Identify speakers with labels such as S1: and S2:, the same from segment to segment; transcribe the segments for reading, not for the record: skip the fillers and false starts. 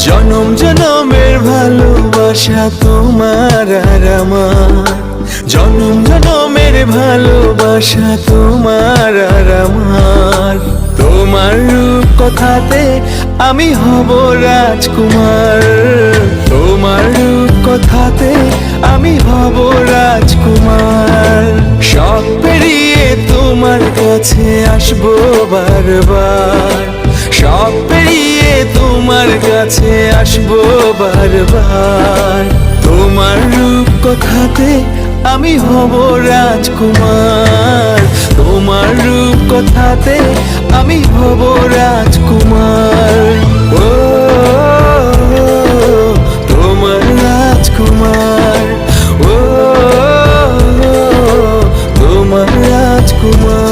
S1: জনম জনমের ভালোবাসা তোমার আর আমার, জনম জনমের ভালোবাসা তোমার আর আমার। তোমার রূপ কথাতে আমি হব রাজকুমার, তোমার রূপ কথাতে আমি হব রাজকুমার। সব পেরিয়ে তোমার কাছে আসবো বারবার, সব পেরিয়ে তোমার কাছে আসবো বারবার। তোমার রূপ কথাতে আমি হব রাজকুমার, তোমার রূপ কথাতে আমি হব রাজকুমার। ও তোমার রাজকুমার, ও তোমার রাজকুমার।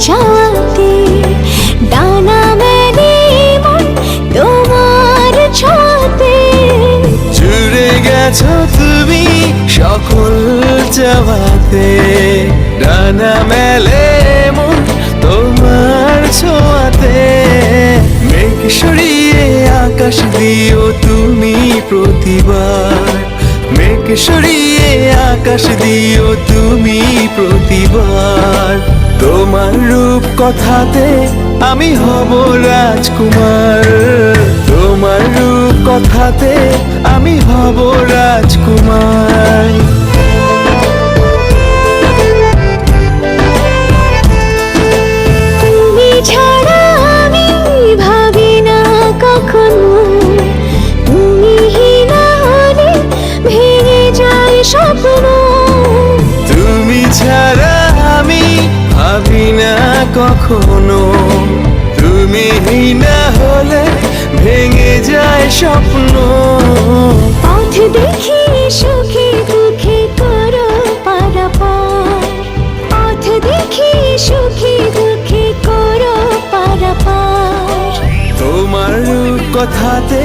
S2: চাঁদে ডানা মেলে মন তোমার ছোঁয়াতে,
S1: জুড়ে গেছো তুমি সকল চাওয়াতে, ডানা মেলে মন তোমার ছোঁয়াতে। মেঘ সরিয়ে আকাশ দিও তুমি প্রতিবার, মেঘ সরিয়ে আকাশ দিও তুমি প্রতিবার। তোমার রূপ কথাতে আমি হব রাজকুমার, তোমার রূপ কথাতে আমি হব রাজকুমার।
S2: তুমি ছাড়া আমি ভাবি না কখনো, তুমি না হলে ভেঙে যায় স্বপ্ন।
S1: তুমি ছাড়া আমি ভাবি না কখনো, তুমি না হলে ভেঙে যায় স্বপ্ন।
S2: পথ দেখি সুখে দুঃখে করো পারাপার, পথ দেখি সুখে দুঃখে করো পারাপার।
S1: তোমার রূপ কথাতে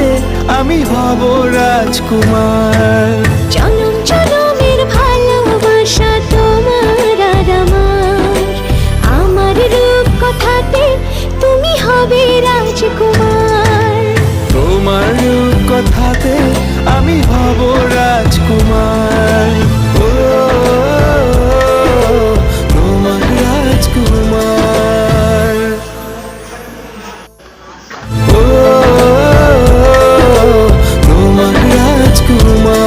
S1: আমি হব রাজকুমার,
S2: জনম জনমের ভালোবাসা তোমার আর আমার। আমার রূপ কথাতে তুমি হবে রাজকুমার,
S1: তোমার রূপ কথাতে আমি হব রাজকুমার। ও তোমার রাজকুমার, ও তোমার রাজকুমার।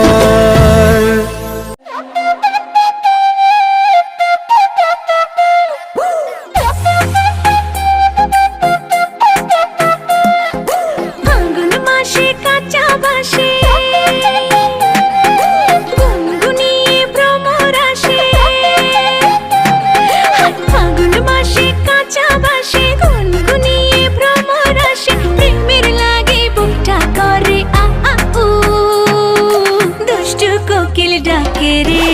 S2: ফাল্গুন মাসে কাঁচা বাসে গুনগুনিয়ে ভ্রমর আসে, ফাল্গুন মাসে কাঁচা বাসে গুনগুনিয়ে ভ্রমর আসে। প্রেমের লাগে বুকটা করে আ আ উ, দুষ্টু কোকিল ডাকে রে